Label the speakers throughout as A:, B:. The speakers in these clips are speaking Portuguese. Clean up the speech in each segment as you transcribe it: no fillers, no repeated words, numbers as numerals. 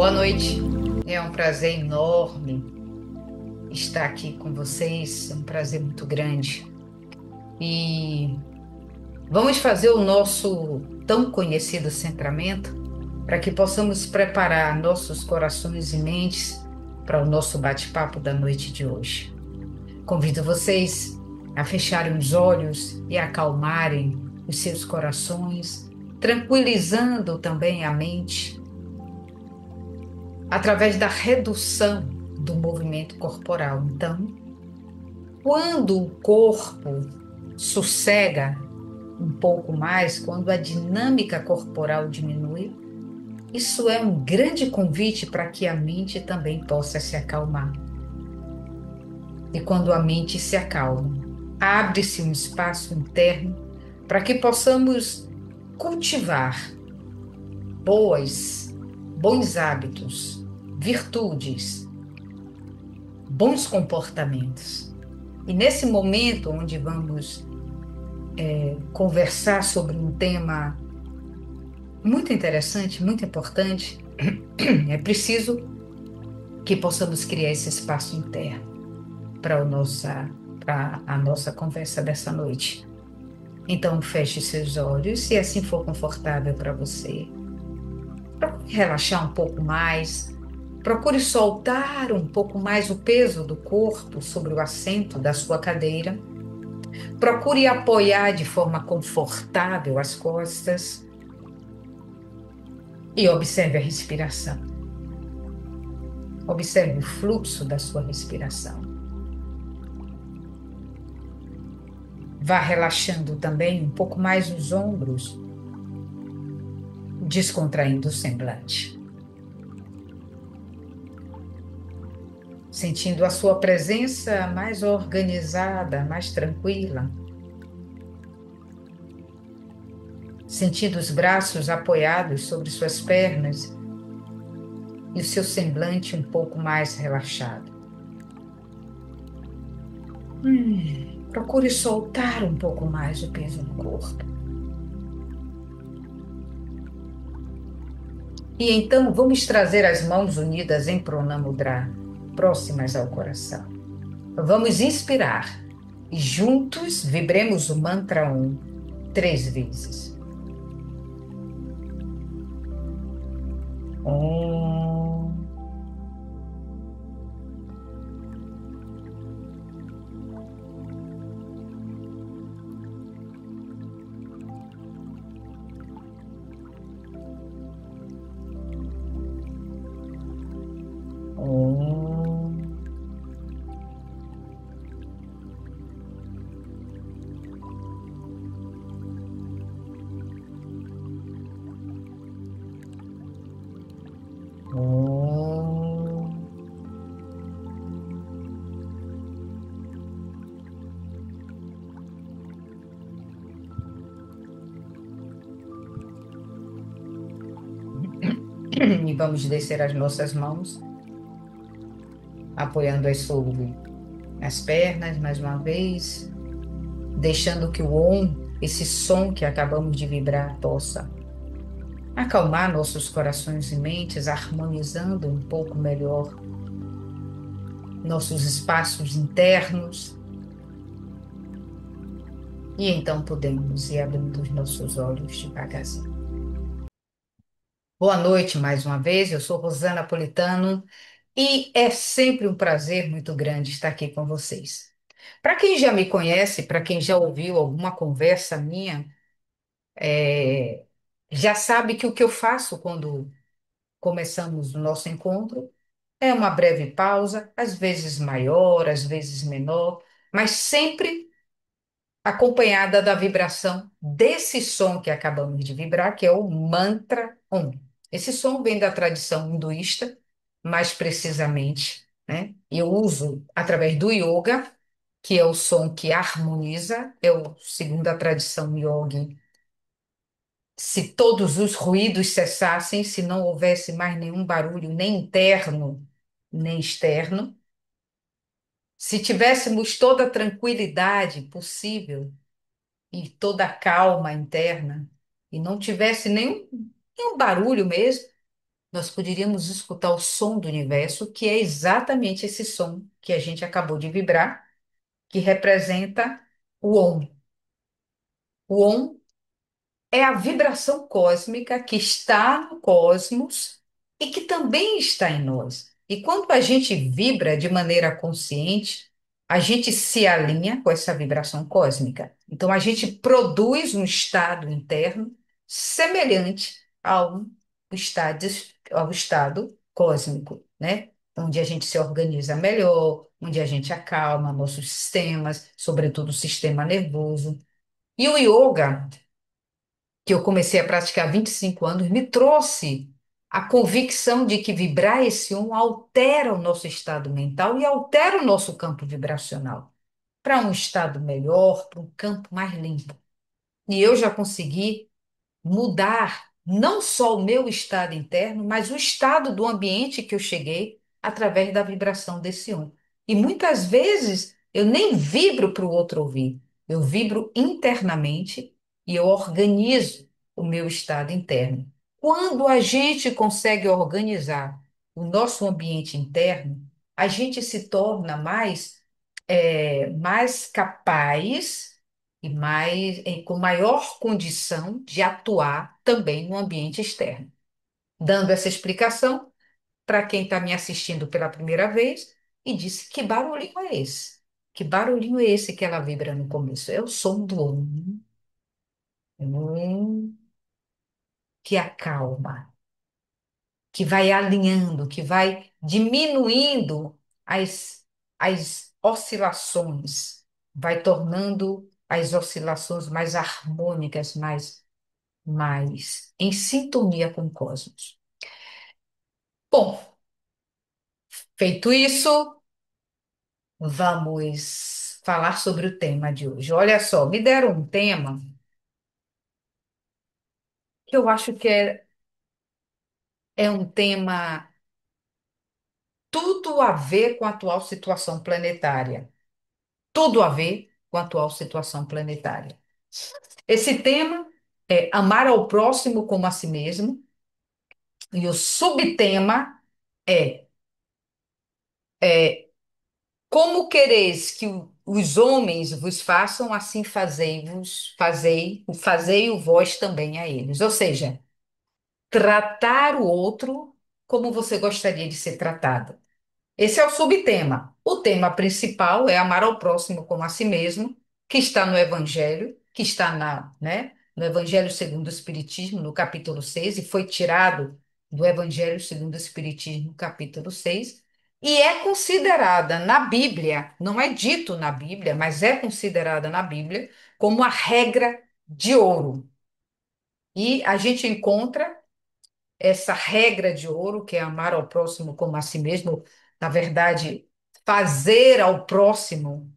A: Boa noite. É um prazer enorme estar aqui com vocês. É um prazer muito grande. E vamos fazer o nosso tão conhecido centramento para que possamos preparar nossos corações e mentes para o nosso bate-papo da noite de hoje. Convido vocês a fecharem os olhos e acalmarem os seus corações, tranquilizando também a mente através da redução do movimento corporal. Então, quando o corpo sossega um pouco mais, quando a dinâmica corporal diminui, isso é um grande convite para que a mente também possa se acalmar. E quando a mente se acalma, abre-se um espaço interno para que possamos cultivar bons hábitos, virtudes, bons comportamentos. E nesse momento onde vamos conversar sobre um tema muito interessante, muito importante, é preciso que possamos criar esse espaço interno para a nossa conversa dessa noite. Então, feche seus olhos, se assim for confortável para você. Procure relaxar um pouco mais. Procure soltar um pouco mais o peso do corpo sobre o assento da sua cadeira. Procure apoiar de forma confortável as costas e observe a respiração. Observe o fluxo da sua respiração. Vá relaxando também um pouco mais os ombros, descontraindo o semblante. Sentindo a sua presença mais organizada, mais tranquila. Sentindo os braços apoiados sobre suas pernas e o seu semblante um pouco mais relaxado. Procure soltar um pouco mais o peso do corpo. E então vamos trazer as mãos unidas em Pranamudra, próximas ao coração. Vamos inspirar e juntos vibremos o mantra Om 3 vezes. Om. Om. Om. E vamos descer as nossas mãos, apoiando-as sobre as pernas mais uma vez, deixando que o Om, esse som que acabamos de vibrar, possa acalmar nossos corações e mentes, harmonizando um pouco melhor nossos espaços internos. E então podemos ir abrindo os nossos olhos devagarzinho. Boa noite mais uma vez, eu sou Rosana Politano e é sempre um prazer muito grande estar aqui com vocês. Para quem já me conhece, para quem já ouviu alguma conversa minha, é, já sabe que o que eu faço quando começamos o nosso encontro é uma breve pausa, às vezes maior, às vezes menor, mas sempre acompanhada da vibração desse som que acabamos de vibrar, que é o mantra Om. Esse som vem da tradição hinduísta, mais precisamente, né? Eu uso através do yoga, que é o som que harmoniza, segundo a tradição yogi, se todos os ruídos cessassem, se não houvesse mais nenhum barulho, nem interno, nem externo, se tivéssemos toda a tranquilidade possível e toda a calma interna, e não tivesse nenhum barulho mesmo, nós poderíamos escutar o som do universo, que é exatamente esse som que a gente acabou de vibrar, que representa o Om. O Om é a vibração cósmica que está no cosmos e que também está em nós. E quando a gente vibra de maneira consciente, a gente se alinha com essa vibração cósmica. Então, a gente produz um estado interno semelhante ao estado, ao estado cósmico, né? Onde a gente se organiza melhor, onde a gente acalma nossos sistemas, sobretudo o sistema nervoso. E o yoga, que eu comecei a praticar há 25 anos, me trouxe a convicção de que vibrar esse um altera o nosso estado mental e altera o nosso campo vibracional para um estado melhor, para um campo mais limpo. E eu já consegui mudar não só o meu estado interno, mas o estado do ambiente que eu cheguei através da vibração desse um. E muitas vezes eu nem vibro para o outro ouvir, eu vibro internamente e eu organizo o meu estado interno. Quando a gente consegue organizar o nosso ambiente interno, a gente se torna mais capaz e com maior condição de atuar também no ambiente externo. Dando essa explicação para quem está me assistindo pela primeira vez e disse: que barulhinho é esse? Que barulhinho é esse que ela vibra no começo? É o som do um que acalma, que vai alinhando, que vai diminuindo as oscilações, vai tornando as oscilações mais harmônicas, mais em sintonia com o cosmos. Bom, feito isso, vamos falar sobre o tema de hoje. Olha só, me deram um tema que eu acho que é um tema tudo a ver com a atual situação planetária. Tudo a ver com a atual situação planetária. Esse tema é amar ao próximo como a si mesmo, e o subtema é, é como quereis que os homens vos façam, assim fazei-o vós também a eles. Ou seja, tratar o outro como você gostaria de ser tratado. Esse é o subtema. O tema principal é amar ao próximo como a si mesmo, que está no Evangelho, que está no Evangelho segundo o Espiritismo, no capítulo 6 e foi tirado do Evangelho segundo o Espiritismo, no capítulo 6 e é considerada na Bíblia, não é dito na Bíblia, mas é considerada na Bíblia como a regra de ouro. E a gente encontra essa regra de ouro, que é amar ao próximo como a si mesmo, na verdade, fazer ao próximo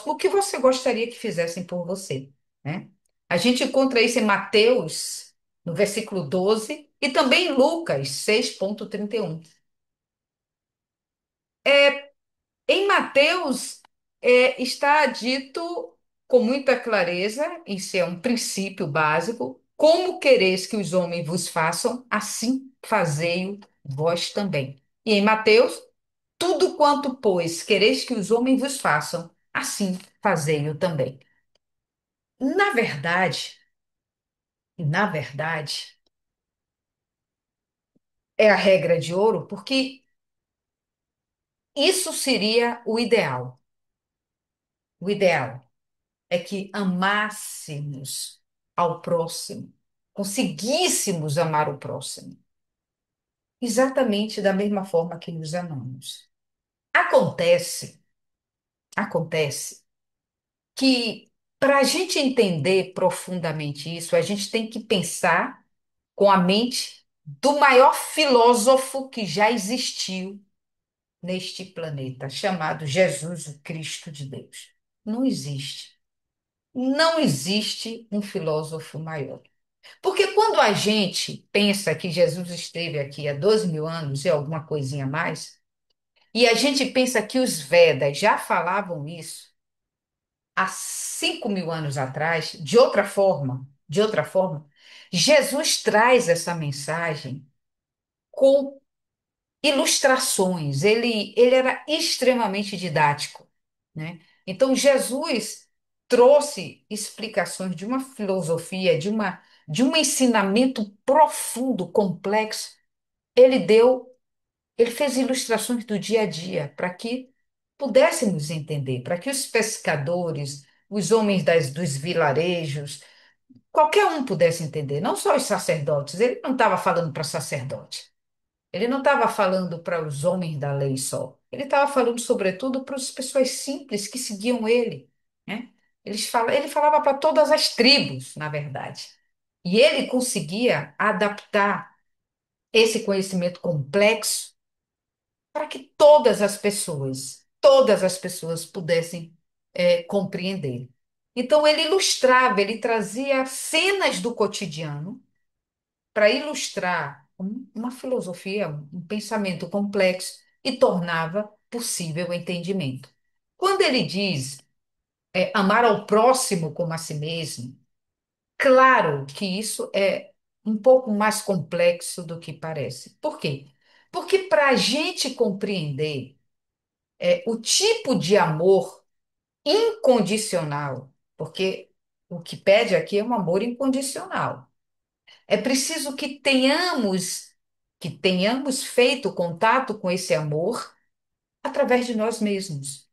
A: o que você gostaria que fizessem por você, né? A gente encontra isso em Mateus, no versículo 12, e também em Lucas 6,31. Em Mateus, está dito com muita clareza, isso é um princípio básico, como quereis que os homens vos façam, assim fazei-o vós também. E em Mateus, tudo quanto, pois, quereis que os homens vos façam, assim fazei-o também. Na verdade, na verdade, é a regra de ouro, porque isso seria o ideal. O ideal é que amássemos ao próximo, conseguíssemos amar o próximo, exatamente da mesma forma que nos amamos. Acontece, acontece que para a gente entender profundamente isso, a gente tem que pensar com a mente do maior filósofo que já existiu neste planeta, chamado Jesus, o Cristo de Deus. Não existe. Não existe um filósofo maior. Porque quando a gente pensa que Jesus esteve aqui há 12 mil anos e alguma coisinha a mais, e a gente pensa que os Vedas já falavam isso há 5 mil anos atrás, de outra forma, Jesus traz essa mensagem com ilustrações, ele era extremamente didático, né? Então, Jesus trouxe explicações de uma filosofia, de um ensinamento profundo, complexo. Ele deu, ele fez ilustrações do dia a dia para que pudéssemos entender, para que os pescadores, os homens dos vilarejos, qualquer um pudesse entender, não só os sacerdotes. Ele não estava falando para sacerdote. Ele não estava falando para os homens da lei só. Ele estava falando, sobretudo, para as pessoas simples que seguiam ele, né? Ele falava para todas as tribos, na verdade. E ele conseguia adaptar esse conhecimento complexo para que todas as pessoas pudessem compreender. Então, ele ilustrava, ele trazia cenas do cotidiano para ilustrar uma filosofia, um pensamento complexo e tornava possível o entendimento. Quando ele diz amar ao próximo como a si mesmo, claro que isso é um pouco mais complexo do que parece. Por quê? Porque para a gente compreender o tipo de amor incondicional, porque o que pede aqui é um amor incondicional. É preciso que tenhamos feito contato com esse amor através de nós mesmos.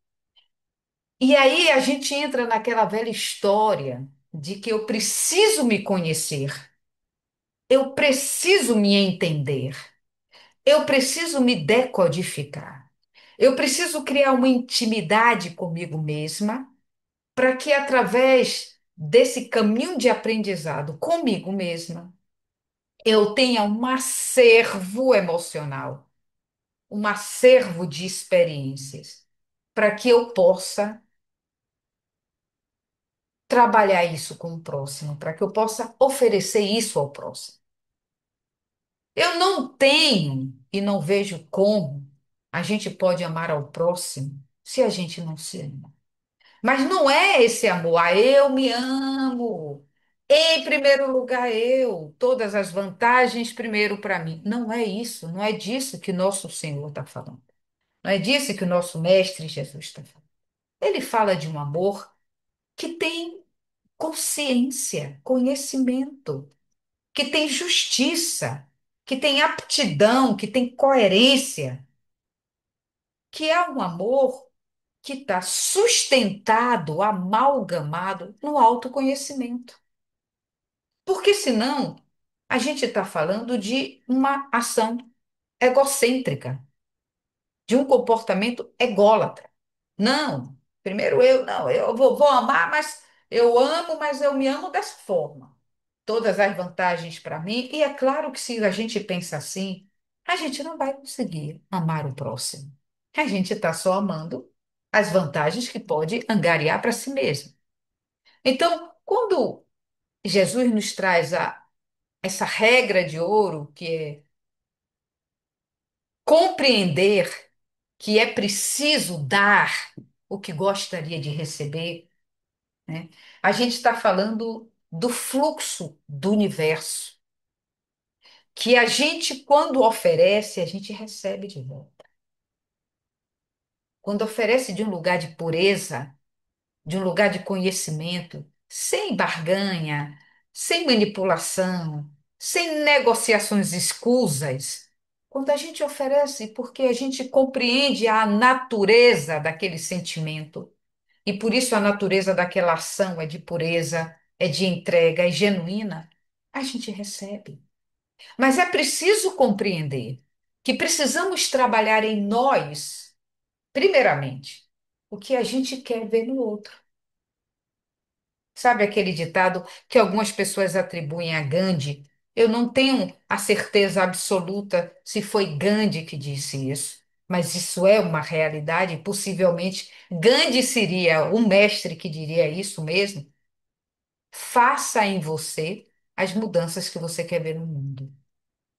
A: E aí a gente entra naquela velha história de que eu preciso me conhecer, eu preciso me entender, eu preciso me decodificar, eu preciso criar uma intimidade comigo mesma para que através desse caminho de aprendizado comigo mesma eu tenha um acervo emocional, um acervo de experiências, para que eu possa trabalhar isso com o próximo, para que eu possa oferecer isso ao próximo. Eu não tenho e não vejo como a gente pode amar ao próximo se a gente não se ama. Mas não é esse amor, eu me amo. Em primeiro lugar, eu, todas as vantagens primeiro para mim. Não é isso, não é disso que nosso Senhor está falando. Não é disso que o nosso Mestre Jesus está falando. Ele fala de um amor que tem consciência, conhecimento, que tem justiça, que tem aptidão, que tem coerência, que é um amor que está sustentado, amalgamado no autoconhecimento. Porque senão a gente está falando de uma ação egocêntrica, de um comportamento ególatra. Não, primeiro eu, não, eu vou amar, mas eu amo, mas eu me amo dessa forma. Todas as vantagens para mim, e é claro que se a gente pensa assim, a gente não vai conseguir amar o próximo. A gente está só amando as vantagens que pode angariar para si mesmo. Então, quando Jesus nos traz essa regra de ouro, que é compreender que é preciso dar o que gostaria de receber, né? A gente está falando do fluxo do universo, que a gente, quando oferece, a gente recebe de volta. Quando oferece de um lugar de pureza, de um lugar de conhecimento, sem barganha, sem manipulação, sem negociações escusas. Quando a gente oferece porque a gente compreende a natureza daquele sentimento, e por isso a natureza daquela ação é de pureza, é de entrega, é genuína, a gente recebe. Mas é preciso compreender que precisamos trabalhar em nós, primeiramente, o que a gente quer ver no outro. Sabe aquele ditado que algumas pessoas atribuem a Gandhi? Eu não tenho a certeza absoluta se foi Gandhi que disse isso, mas isso é uma realidade. Possivelmente Gandhi seria o mestre que diria isso mesmo. Faça em você as mudanças que você quer ver no mundo.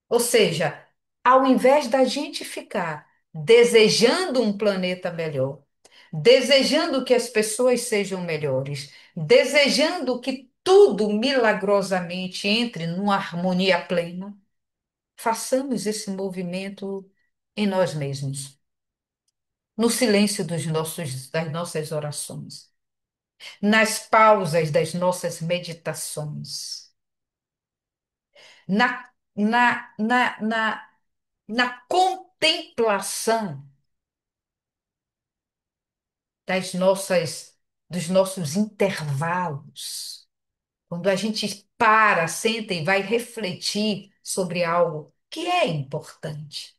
A: Ou seja, ao invés da gente ficar desejando um planeta melhor, desejando que as pessoas sejam melhores, desejando que tudo milagrosamente entre numa harmonia plena, façamos esse movimento em nós mesmos, no silêncio das nossas orações, nas pausas das nossas meditações, na, na, na, na, na contemplação dos nossos intervalos. Quando a gente para, senta e vai refletir sobre algo que é importante.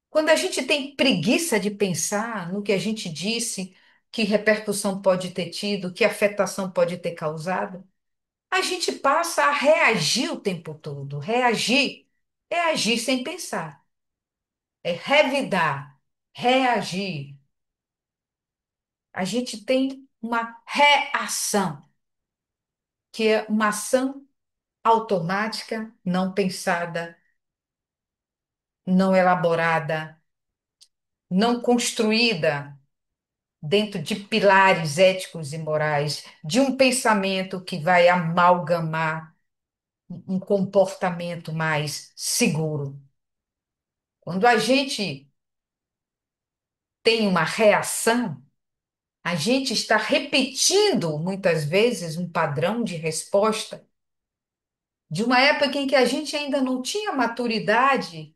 A: Quando a gente tem preguiça de pensar no que a gente disse, que repercussão pode ter tido, que afetação pode ter causado, a gente passa a reagir o tempo todo. Reagir é agir sem pensar, é revidar, reagir. A gente tem uma reação, que é uma ação automática, não pensada, não elaborada, não construída dentro de pilares éticos e morais, de um pensamento que vai amalgamar um comportamento mais seguro. Quando a gente tem uma reação, a gente está repetindo muitas vezes um padrão de resposta de uma época em que a gente ainda não tinha maturidade.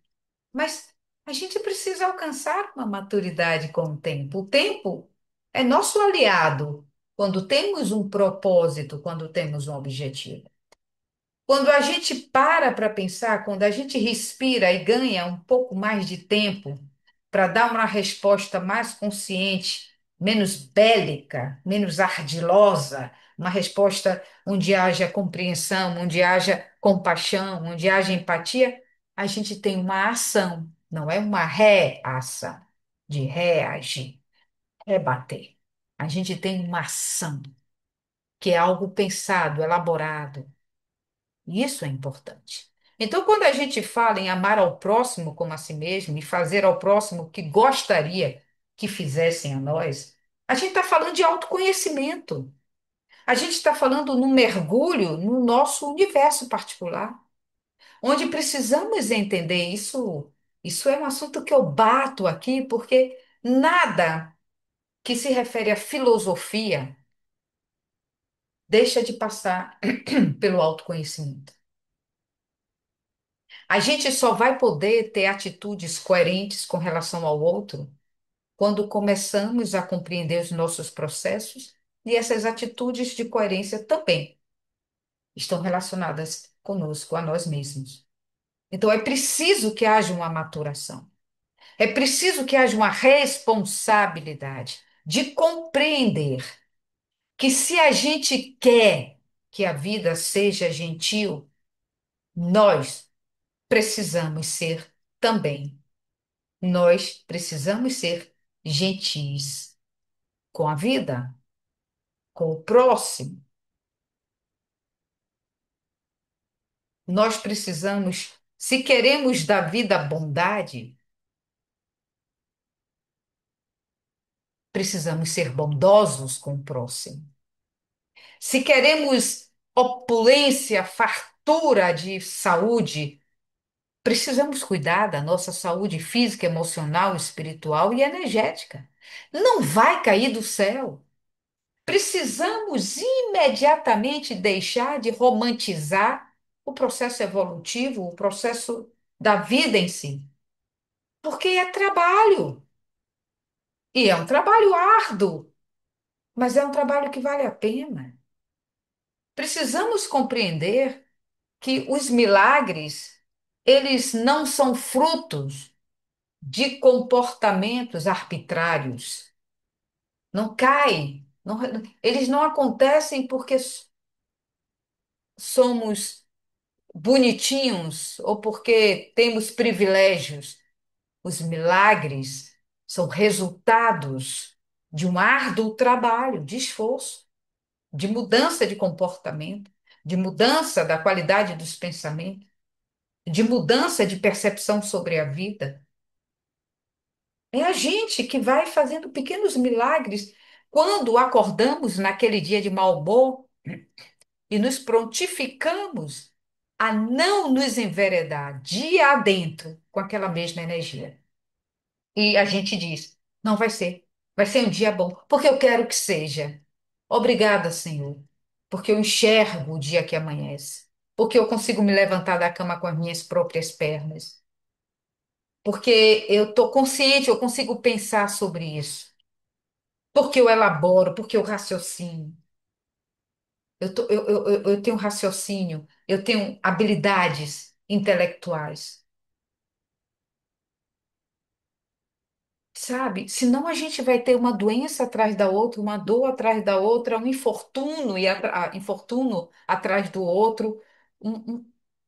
A: Mas a gente precisa alcançar uma maturidade com o tempo. O tempo é nosso aliado quando temos um propósito, quando temos um objetivo. Quando a gente para pensar, quando a gente respira e ganha um pouco mais de tempo para dar uma resposta mais consciente, menos bélica, menos ardilosa, uma resposta onde haja compreensão, onde haja compaixão, onde haja empatia, a gente tem uma ação, não é uma reação de reagir, rebater. A gente tem uma ação, que é algo pensado, elaborado. E isso é importante. Então, quando a gente fala em amar ao próximo como a si mesmo e fazer ao próximo o que gostaria que fizessem a nós, a gente está falando de autoconhecimento. A gente está falando num mergulho no nosso universo particular, onde precisamos entender isso. Isso é um assunto que eu bato aqui, porque nada que se refere à filosofia deixa de passar pelo autoconhecimento. A gente só vai poder ter atitudes coerentes com relação ao outro quando começamos a compreender os nossos processos e essas atitudes de coerência também estão relacionadas conosco, a nós mesmos. Então é preciso que haja uma maturação, é preciso que haja uma responsabilidade de compreender que se a gente quer que a vida seja gentil, nós precisamos ser também. Nós precisamos ser gentis com a vida, com o próximo. Nós precisamos, se queremos da vida bondade, precisamos ser bondosos com o próximo. Se queremos opulência, fartura de saúde, precisamos cuidar da nossa saúde física, emocional, espiritual e energética. Não vai cair do céu. Precisamos imediatamente deixar de romantizar o processo evolutivo, o processo da vida em si, porque é trabalho, e é um trabalho árduo, mas é um trabalho que vale a pena. Precisamos compreender que os milagres, eles não são frutos de comportamentos arbitrários, não caem, eles não acontecem porque somos bonitinhos ou porque temos privilégios. Os milagres são resultados de um árduo trabalho, de esforço, de mudança de comportamento, de mudança da qualidade dos pensamentos, de mudança de percepção sobre a vida. É a gente que vai fazendo pequenos milagres quando acordamos naquele dia de mau humor e nos prontificamos a não nos enveredar dia adentro com aquela mesma energia. E a gente diz: não vai ser um dia bom, porque eu quero que seja. Obrigada, Senhor, porque eu enxergo o dia que amanhece, porque eu consigo me levantar da cama com as minhas próprias pernas, porque eu estou consciente, eu consigo pensar sobre isso, porque eu elaboro, porque eu raciocino. Eu tenho raciocínio, eu tenho habilidades intelectuais. Sabe? Senão a gente vai ter uma doença atrás da outra, uma dor atrás da outra, um infortúnio, infortúnio atrás do outro,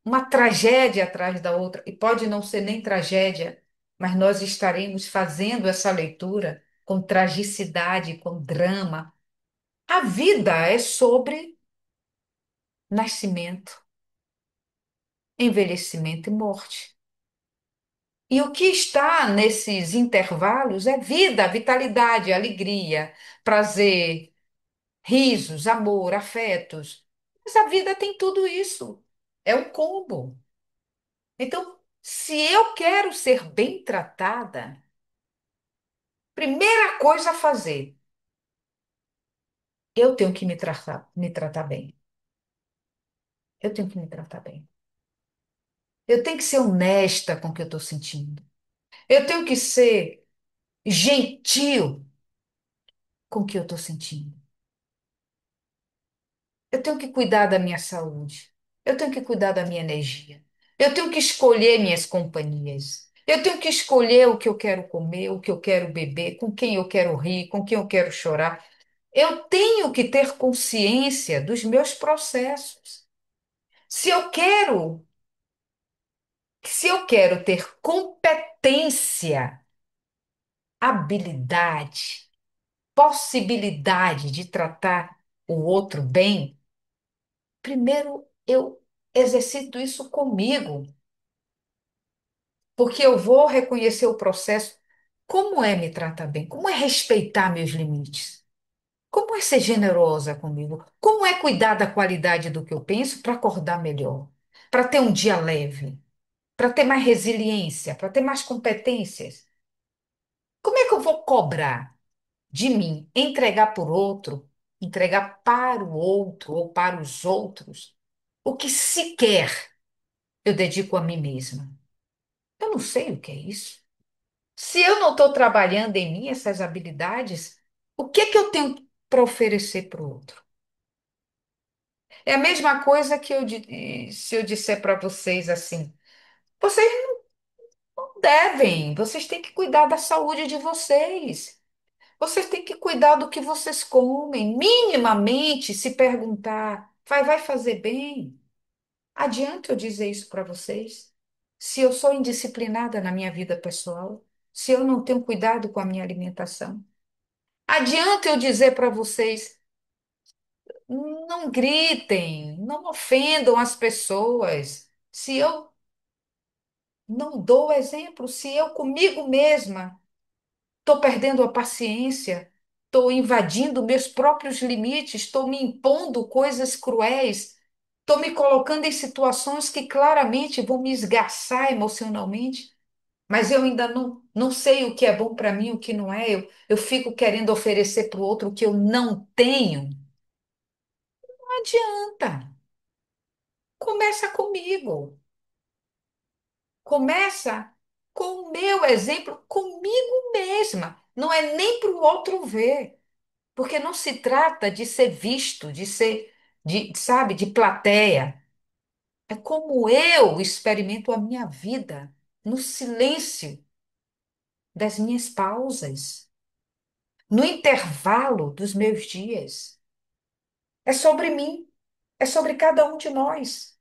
A: uma tragédia atrás da outra. E pode não ser nem tragédia, mas nós estaremos fazendo essa leitura com tragicidade, com drama. A vida é sobre nascimento, envelhecimento e morte. E o que está nesses intervalos é vida, vitalidade, alegria, prazer, risos, amor, afetos. Mas a vida tem tudo isso. É um combo. Então, se eu quero ser bem tratada, primeira coisa a fazer, eu tenho que me tratar bem. Eu tenho que me tratar bem. Eu tenho que ser honesta com o que eu estou sentindo. Eu tenho que ser gentil com o que eu estou sentindo. Eu tenho que cuidar da minha saúde. Eu tenho que cuidar da minha energia. Eu tenho que escolher minhas companhias. Eu tenho que escolher o que eu quero comer, o que eu quero beber, com quem eu quero rir, com quem eu quero chorar. Eu tenho que ter consciência dos meus processos. Se eu quero, se eu quero ter competência, habilidade, possibilidade de tratar o outro bem, primeiro eu exercito isso comigo, porque eu vou reconhecer o processo. Como é me tratar bem? Como é respeitar meus limites? Como é ser generosa comigo? Como é cuidar da qualidade do que eu penso para acordar melhor? Para ter um dia leve? Para ter mais resiliência? Para ter mais competências? Como é que eu vou cobrar de mim entregar por outro, entregar para o outro ou para os outros o que sequer eu dedico a mim mesma? Eu não sei o que é isso. Se eu não estou trabalhando em mim essas habilidades, o que que eu tenho para oferecer para o outro? É a mesma coisa que se eu disser para vocês assim, vocês não devem, vocês têm que cuidar da saúde de vocês. Vocês têm que cuidar do que vocês comem, minimamente se perguntar, vai fazer bem? Adianta eu dizer isso para vocês? Se eu sou indisciplinada na minha vida pessoal, se eu não tenho cuidado com a minha alimentação, adianta eu dizer para vocês, não gritem, não ofendam as pessoas. Se eu não dou exemplo, se eu comigo mesma estou perdendo a paciência, estou invadindo meus próprios limites, estou me impondo coisas cruéis, estou me colocando em situações que claramente vão me esgarçar emocionalmente, mas eu ainda não sei o que é bom para mim, o que não é. Eu fico querendo oferecer para o outro o que eu não tenho. Não adianta. Começa comigo. Começa com o meu exemplo, comigo mesma. Não é nem para o outro ver. Porque não se trata de ser visto, de ser, sabe, de plateia. É como eu experimento a minha vida no silêncio das minhas pausas, no intervalo dos meus dias. É sobre mim, é sobre cada um de nós.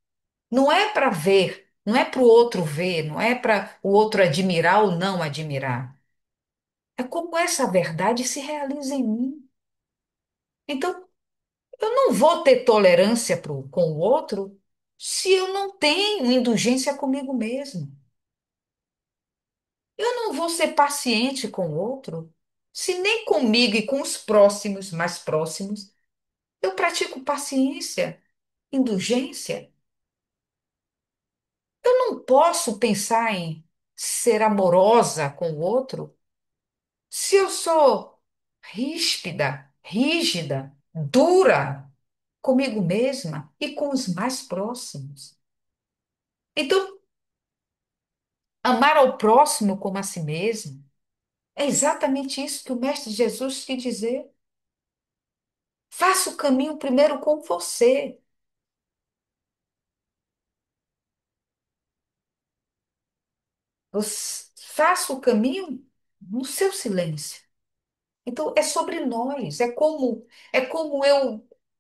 A: Não é para ver, não é para o outro ver, não é para o outro admirar ou não admirar. É como essa verdade se realiza em mim. Então, eu não vou ter tolerância com o outro se eu não tenho indulgência comigo mesmo. Eu não vou ser paciente com o outro se nem comigo e com os próximos, mais próximos, eu pratico paciência, indulgência. Eu não posso pensar em ser amorosa com o outro se eu sou rígida, dura comigo mesma e com os mais próximos. Então, amar ao próximo como a si mesmo é exatamente isso que o Mestre Jesus quis dizer. Faça o caminho primeiro com você. Faça o caminho no seu silêncio. Então, é sobre nós, é como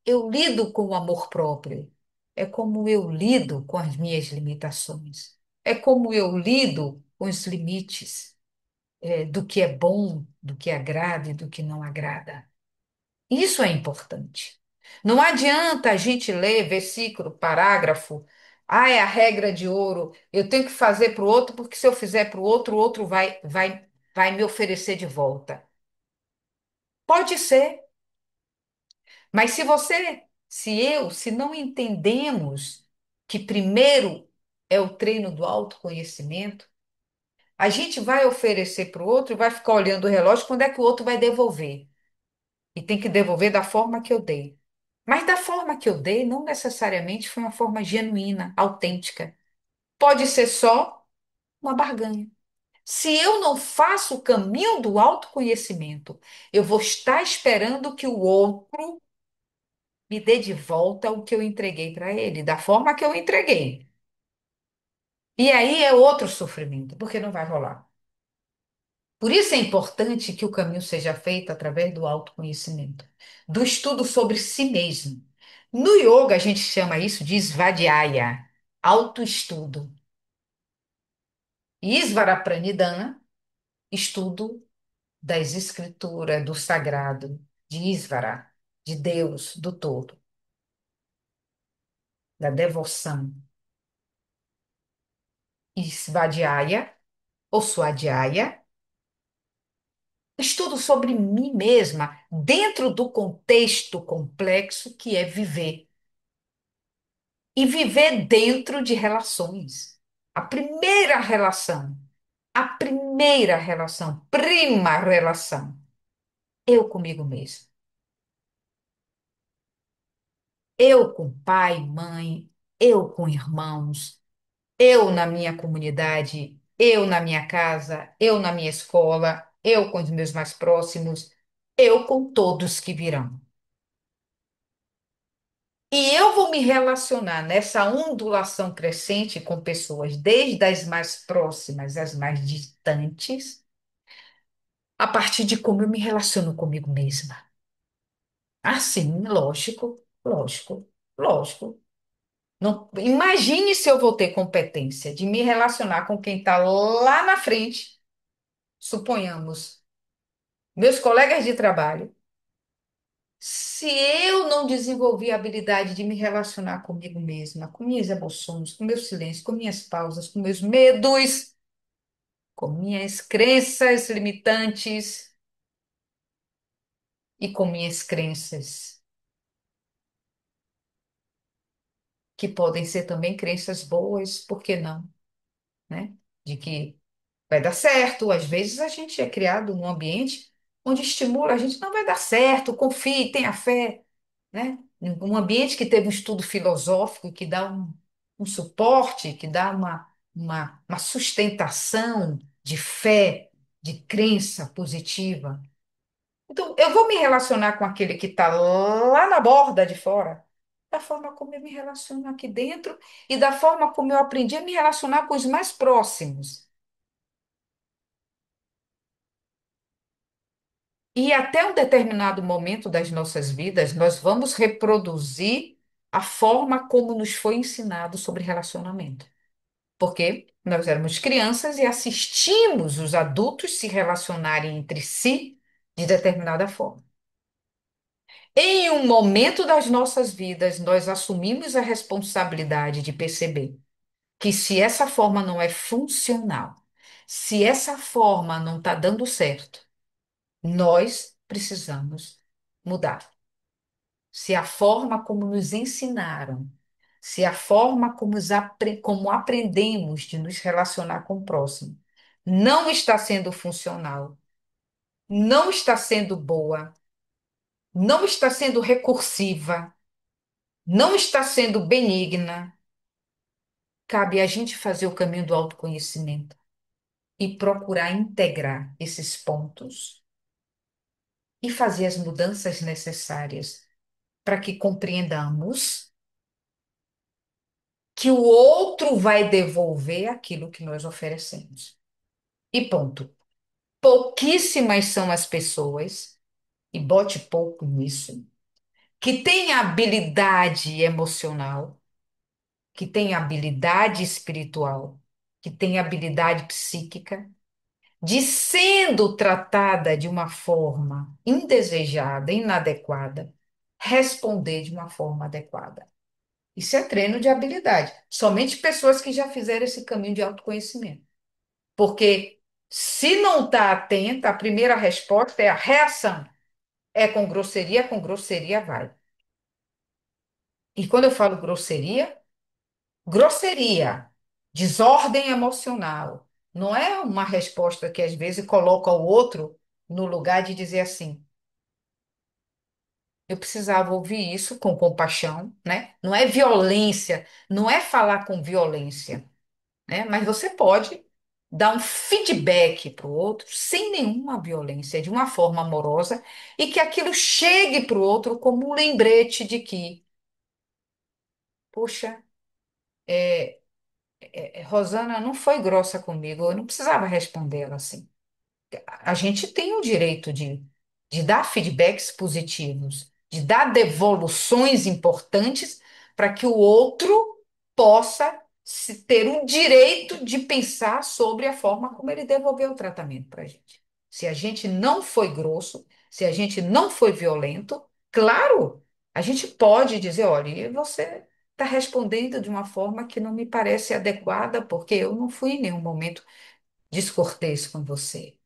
A: eu lido com o amor próprio, é como eu lido com as minhas limitações, é como eu lido com os limites, do que é bom, do que agrada e do que não agrada. Isso é importante. Não adianta a gente ler versículo, parágrafo, é a regra de ouro, eu tenho que fazer para o outro, porque se eu fizer para o outro vai me oferecer de volta. Pode ser. Mas se não entendemos que primeiro é o treino do autoconhecimento, a gente vai oferecer para o outro e vai ficar olhando o relógio quando é que o outro vai devolver. E tem que devolver da forma que eu dei. Mas da forma que eu dei, não necessariamente foi uma forma genuína, autêntica. Pode ser só uma barganha. Se eu não faço o caminho do autoconhecimento, eu vou estar esperando que o outro me dê de volta o que eu entreguei para ele, da forma que eu entreguei. E aí é outro sofrimento, porque não vai rolar. Por isso é importante que o caminho seja feito através do autoconhecimento, do estudo sobre si mesmo. No yoga, a gente chama isso de svadhyaya, autoestudo. E Isvara Pranidhana, estudo das escrituras, do sagrado, de Isvara, de Deus, do todo, da devoção. Svadhyaya, ou Swadhyaya, estudo sobre mim mesma dentro do contexto complexo que é viver. E viver dentro de relações. A primeira relação, prima relação, eu comigo mesma. Eu com pai, mãe, eu com irmãos, eu na minha comunidade, eu na minha casa, eu na minha escola, eu com os meus mais próximos, eu com todos que virão. E eu vou me relacionar nessa ondulação crescente com pessoas, desde as mais próximas às mais distantes, a partir de como eu me relaciono comigo mesma. Assim, lógico, lógico, lógico. Não, imagine se eu vou ter competência de me relacionar com quem está lá na frente, suponhamos, meus colegas de trabalho, se eu não desenvolvi a habilidade de me relacionar comigo mesma, com minhas emoções, com meu silêncio, com minhas pausas, com meus medos, com minhas crenças limitantes e com minhas crenças, que podem ser também crenças boas, por que não, né? De que vai dar certo. Às vezes a gente é criado num ambiente onde estimula a gente, não vai dar certo, confie, tenha fé, né? Um ambiente que teve um estudo filosófico que dá um suporte, que dá uma sustentação de fé, de crença positiva. Então, eu vou me relacionar com aquele que está lá na borda de fora, da forma como eu me relaciono aqui dentro e da forma como eu aprendi a me relacionar com os mais próximos. E até um determinado momento das nossas vidas, nós vamos reproduzir a forma como nos foi ensinado sobre relacionamento. Porque nós éramos crianças e assistimos os adultos se relacionarem entre si de determinada forma. Em um momento das nossas vidas, nós assumimos a responsabilidade de perceber que se essa forma não é funcional, se essa forma não está dando certo, nós precisamos mudar. Se a forma como nos ensinaram se a forma como aprendemos de nos relacionar com o próximo não está sendo funcional, não está sendo boa, não está sendo recursiva, não está sendo benigna, cabe a gente fazer o caminho do autoconhecimento e procurar integrar esses pontos e fazer as mudanças necessárias para que compreendamos que o outro vai devolver aquilo que nós oferecemos. E ponto. Pouquíssimas são as pessoas, e bote pouco nisso, que têm habilidade emocional, que têm habilidade espiritual, que têm habilidade psíquica, de sendo tratada de uma forma indesejada, inadequada, responder de uma forma adequada. Isso é treino de habilidade. Somente pessoas que já fizeram esse caminho de autoconhecimento. Porque se não está atenta, a primeira resposta é a reação. É com grosseria vai. E quando eu falo grosseria, grosseria, desordem emocional. Não é uma resposta que às vezes coloca o outro no lugar de dizer assim, eu precisava ouvir isso com compaixão, né? Não é violência, não é falar com violência, né? Mas você pode dar um feedback para o outro sem nenhuma violência, de uma forma amorosa, e que aquilo chegue para o outro como um lembrete de que, poxa, Rosana não foi grossa comigo, eu não precisava responder ela assim. A gente tem o direito de dar feedbacks positivos, de dar devoluções importantes para que o outro possa ter o direito de pensar sobre a forma como ele devolveu o tratamento para a gente. Se a gente não foi grosso, se a gente não foi violento, claro, a gente pode dizer, olha, você está respondendo de uma forma que não me parece adequada, porque eu não fui em nenhum momento descortês com você.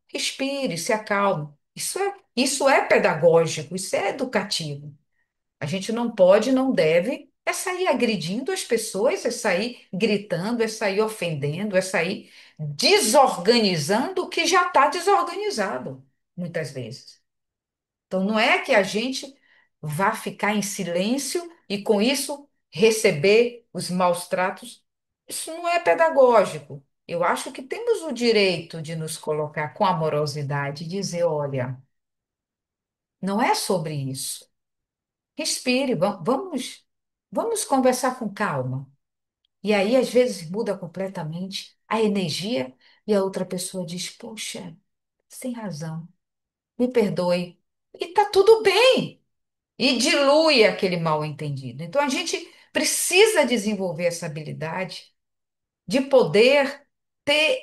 A: Respire, se acalme. Isso é pedagógico, isso é educativo. A gente não pode, não deve, é sair agredindo as pessoas, é sair gritando, é sair ofendendo, é sair desorganizando o que já está desorganizado, muitas vezes. Então, não é que a gente vá ficar em silêncio e, com isso, receber os maus tratos. Isso não é pedagógico. Eu acho que temos o direito de nos colocar com amorosidade e dizer: olha, não é sobre isso. Respire, vamos conversar com calma. E aí, às vezes, muda completamente a energia e a outra pessoa diz: poxa, você tem razão, me perdoe. E tá tudo bem. E dilui aquele mal-entendido. Então, a gente precisa desenvolver essa habilidade de poder ter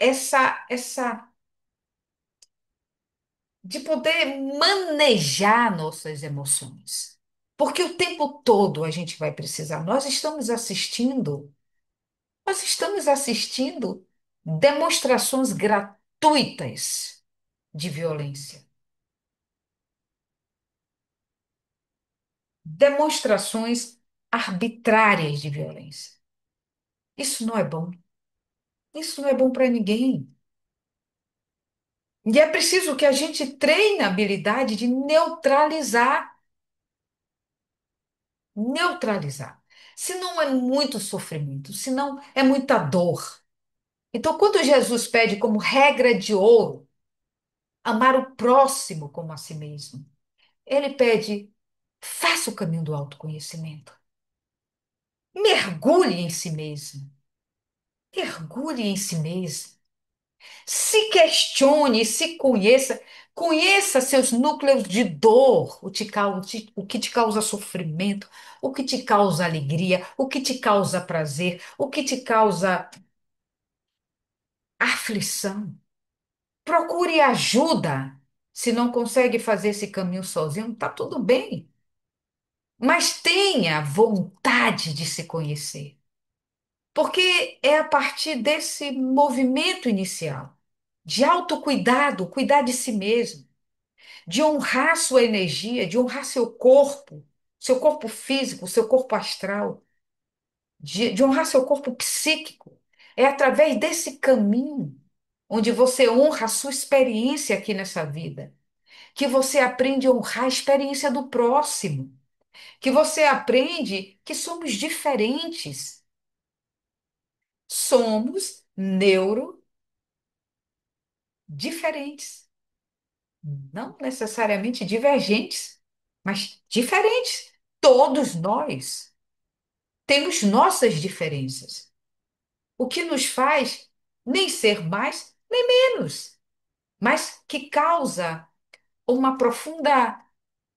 A: de poder manejar nossas emoções. Porque o tempo todo a gente vai precisar. Nós estamos assistindo demonstrações gratuitas de violência, demonstrações arbitrárias de violência. Isso não é bom. Isso não é bom para ninguém. E é preciso que a gente treine a habilidade de neutralizar. Neutralizar. Se não é muito sofrimento, se não é muita dor. Então, quando Jesus pede como regra de ouro amar o próximo como a si mesmo, ele pede: faça o caminho do autoconhecimento. Mergulhe em si mesmo. Mergulhe em si mesmo. Se questione, se conheça, conheça seus núcleos de dor, o que te causa sofrimento, o que te causa alegria, o que te causa prazer, o que te causa aflição. Procure ajuda. Se não consegue fazer esse caminho sozinho, tá tudo bem. Mas tenha vontade de se conhecer, porque é a partir desse movimento inicial de autocuidado, cuidar de si mesmo, de honrar sua energia, de honrar seu corpo físico, seu corpo astral, de honrar seu corpo psíquico. É através desse caminho, onde você honra a sua experiência aqui nessa vida, que você aprende a honrar a experiência do próximo, que você aprende que somos diferentes, somos neurodiferentes, não necessariamente divergentes, mas diferentes. Todos nós temos nossas diferenças, o que nos faz nem ser mais nem menos, mas que causa uma profunda,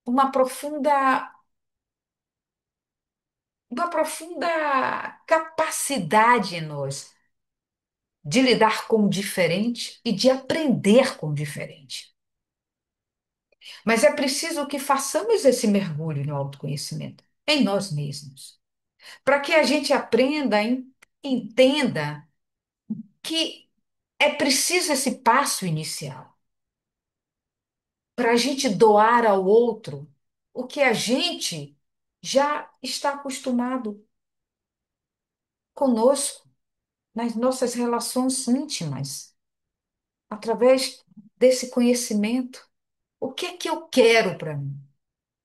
A: uma profunda, uma profunda capacidade em nós de lidar com o diferente e de aprender com o diferente. Mas é preciso que façamos esse mergulho no autoconhecimento, em nós mesmos, para que a gente aprenda, entenda que é preciso esse passo inicial, para a gente doar ao outro o que a gente já está acostumado conosco, nas nossas relações íntimas, através desse conhecimento. O que é que eu quero para mim?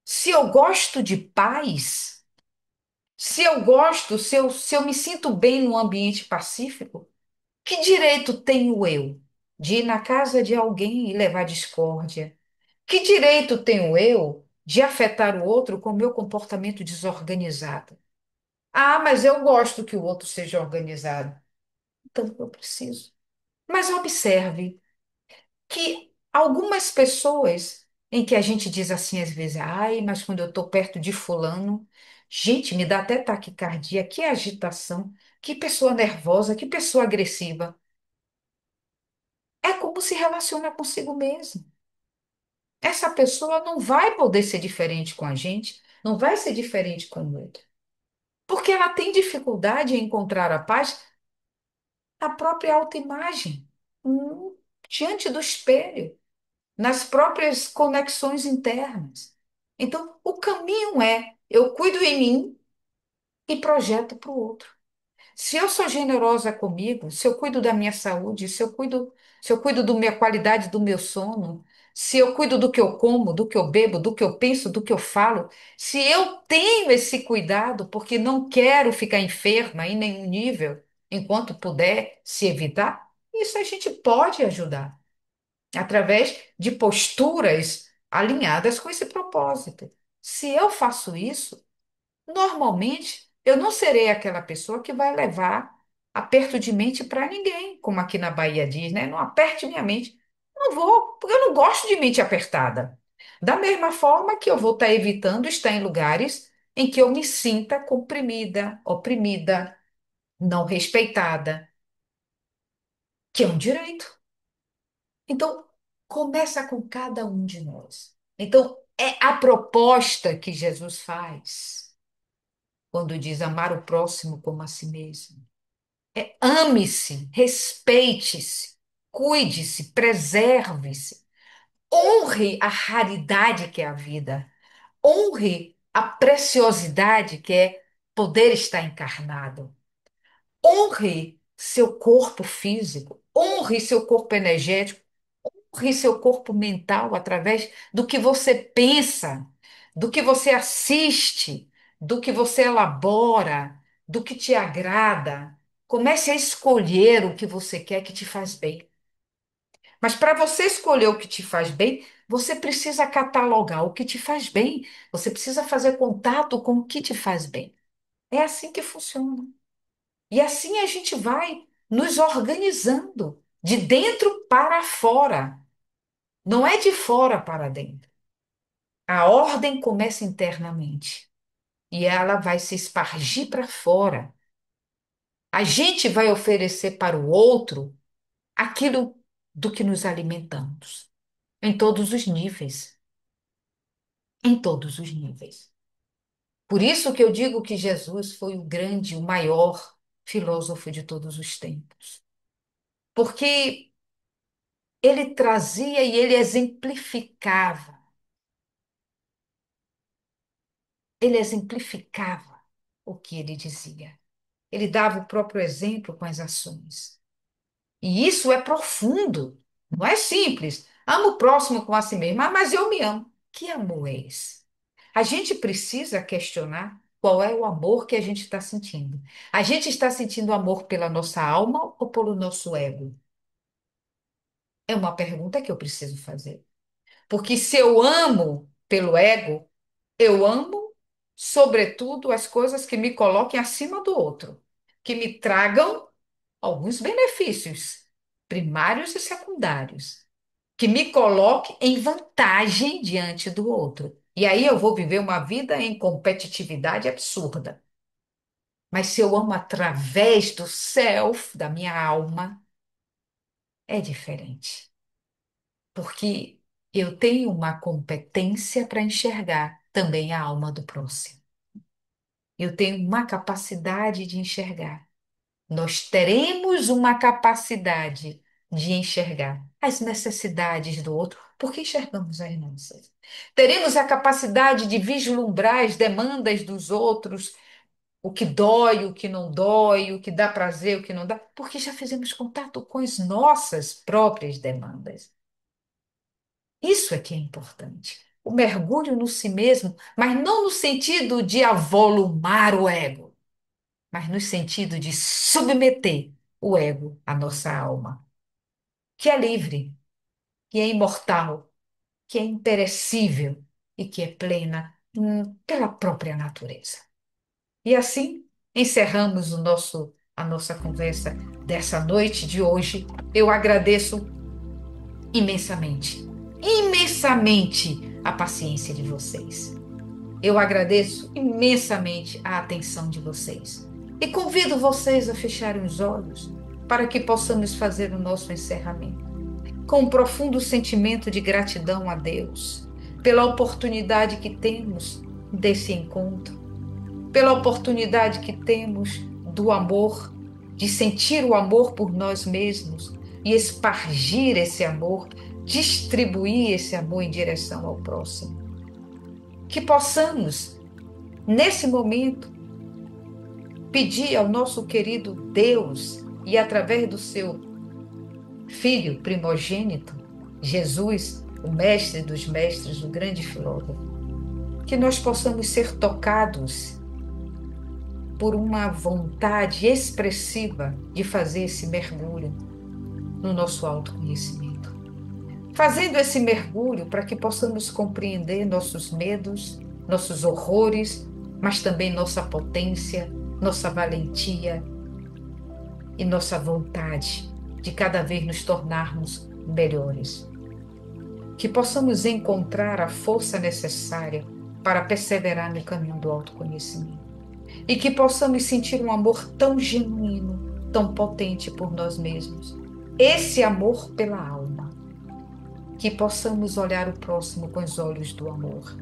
A: Se eu gosto de paz, se eu gosto, se eu me sinto bem num ambiente pacífico, que direito tenho eu de ir na casa de alguém e levar discórdia? Que direito tenho eu de afetar o outro com o meu comportamento desorganizado? Ah, mas eu gosto que o outro seja organizado. Então eu preciso. Mas observe que algumas pessoas em que a gente diz assim às vezes, ai, mas quando eu estou perto de fulano, gente, me dá até taquicardia, que agitação, que pessoa nervosa, que pessoa agressiva. É como se relaciona consigo mesmo. Essa pessoa não vai poder ser diferente com a gente, não vai ser diferente com o outro, porque ela tem dificuldade em encontrar a paz na própria autoimagem, hum, diante do espelho, nas próprias conexões internas. Então, o caminho é eu cuido em mim e projeto para o outro. Se eu sou generosa comigo, se eu cuido da minha saúde, se eu cuido da minha qualidade do meu sono, se eu cuido do que eu como, do que eu bebo, do que eu penso, do que eu falo, se eu tenho esse cuidado porque não quero ficar enferma em nenhum nível, enquanto puder se evitar, isso a gente pode ajudar através de posturas alinhadas com esse propósito. Se eu faço isso, normalmente, eu não serei aquela pessoa que vai levar aperto de mente para ninguém, como aqui na Bahia diz, né? Não aperte minha mente. Não vou, porque eu não gosto de mente apertada. Da mesma forma que eu vou estar evitando estar em lugares em que eu me sinta comprimida, oprimida, não respeitada, que é um direito. Então, começa com cada um de nós. Então, é a proposta que Jesus faz quando diz amar o próximo como a si mesmo. Ame-se, respeite-se, cuide-se, preserve-se, honre a raridade que é a vida, honre a preciosidade que é poder estar encarnado, honre seu corpo físico, honre seu corpo energético, honre seu corpo mental através do que você pensa, do que você assiste, do que você elabora, do que te agrada. Comece a escolher o que você quer que te faz bem. Mas para você escolher o que te faz bem, você precisa catalogar o que te faz bem. Você precisa fazer contato com o que te faz bem. É assim que funciona. E assim a gente vai nos organizando de dentro para fora. Não é de fora para dentro. A ordem começa internamente e ela vai se espargir para fora. A gente vai oferecer para o outro aquilo do que nos alimentamos, em todos os níveis, em todos os níveis. Por isso que eu digo que Jesus foi o grande, o maior filósofo de todos os tempos, porque ele trazia e ele exemplificava o que ele dizia. Ele dava o próprio exemplo com as ações. E isso é profundo, não é simples. Amo o próximo como a si mesmo, mas eu me amo. Que amor é esse? A gente precisa questionar qual é o amor que a gente está sentindo. A gente está sentindo amor pela nossa alma ou pelo nosso ego? É uma pergunta que eu preciso fazer. Porque se eu amo pelo ego, eu amo, sobretudo, as coisas que me coloquem acima do outro, que me tragam alguns benefícios, primários e secundários, que me coloquem em vantagem diante do outro. E aí eu vou viver uma vida em competitividade absurda. Mas se eu amo através do self, da minha alma, é diferente. Porque eu tenho uma competência para enxergar também a alma do próximo. Eu tenho uma capacidade de enxergar. Nós teremos uma capacidade de enxergar as necessidades do outro, porque enxergamos as nossas. Teremos a capacidade de vislumbrar as demandas dos outros, o que dói, o que não dói, o que dá prazer, o que não dá, porque já fizemos contato com as nossas próprias demandas. Isso é que é importante. O mergulho no si mesmo, mas não no sentido de avolumar o ego, mas no sentido de submeter o ego à nossa alma, que é livre, que é imortal, que é imperecível e que é plena, pela própria natureza. E assim encerramos a nossa conversa dessa noite de hoje. Eu agradeço imensamente, imensamente a paciência de vocês. Eu agradeço imensamente a atenção de vocês. E convido vocês a fecharem os olhos para que possamos fazer o nosso encerramento. Com um profundo sentimento de gratidão a Deus pela oportunidade que temos desse encontro, pela oportunidade que temos do amor, de sentir o amor por nós mesmos e espargir esse amor, distribuir esse amor em direção ao próximo. Que possamos, nesse momento, pedir ao nosso querido Deus e através do seu Filho primogênito, Jesus, o mestre dos mestres, o grande filósofo, que nós possamos ser tocados por uma vontade expressiva de fazer esse mergulho no nosso autoconhecimento. Fazendo esse mergulho para que possamos compreender nossos medos, nossos horrores, mas também nossa potência, nossa valentia e nossa vontade de cada vez nos tornarmos melhores. Que possamos encontrar a força necessária para perseverar no caminho do autoconhecimento. E que possamos sentir um amor tão genuíno, tão potente por nós mesmos. Esse amor pela alma. Que possamos olhar o próximo com os olhos do amor.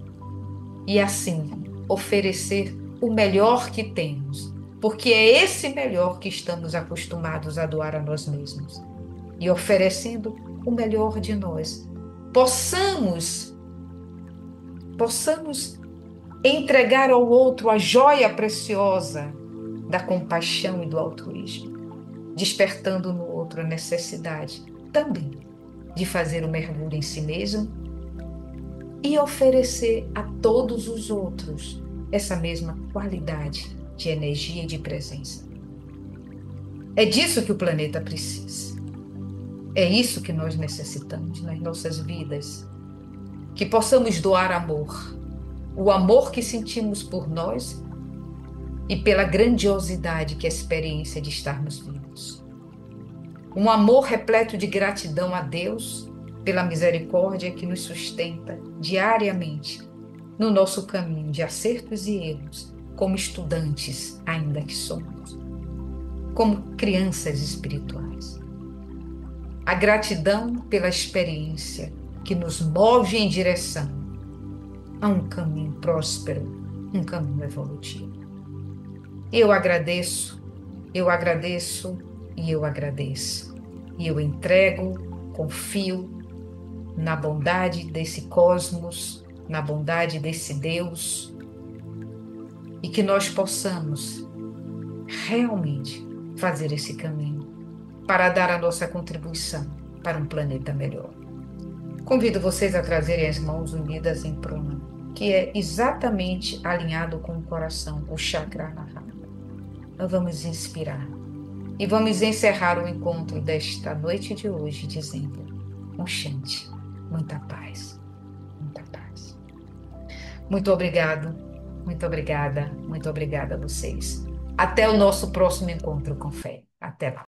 A: E assim oferecer o melhor que temos, porque é esse melhor que estamos acostumados a doar a nós mesmos. E oferecendo o melhor de nós, possamos entregar ao outro a joia preciosa da compaixão e do altruísmo, despertando no outro a necessidade também de fazer o mergulho em si mesmo e oferecer a todos os outros essa mesma qualidade de energia e de presença. É disso que o planeta precisa. É isso que nós necessitamos nas nossas vidas. Que possamos doar amor. O amor que sentimos por nós e pela grandiosidade que é a experiência de estarmos vivos. Um amor repleto de gratidão a Deus pela misericórdia que nos sustenta diariamente no nosso caminho de acertos e erros, como estudantes ainda que somos, como crianças espirituais. A gratidão pela experiência que nos move em direção a um caminho próspero, um caminho evolutivo. Eu agradeço, eu agradeço e eu agradeço. E eu entrego, confio na bondade desse cosmos, na bondade desse Deus, e que nós possamos realmente fazer esse caminho para dar a nossa contribuição para um planeta melhor. Convido vocês a trazerem as mãos unidas em prana, que é exatamente alinhado com o coração, o chakra anahata. Nós vamos inspirar e vamos encerrar o encontro desta noite de hoje dizendo um chante, muita paz, muita paz. Muito obrigado, muito obrigada a vocês. Até o nosso próximo encontro com fé. Até lá.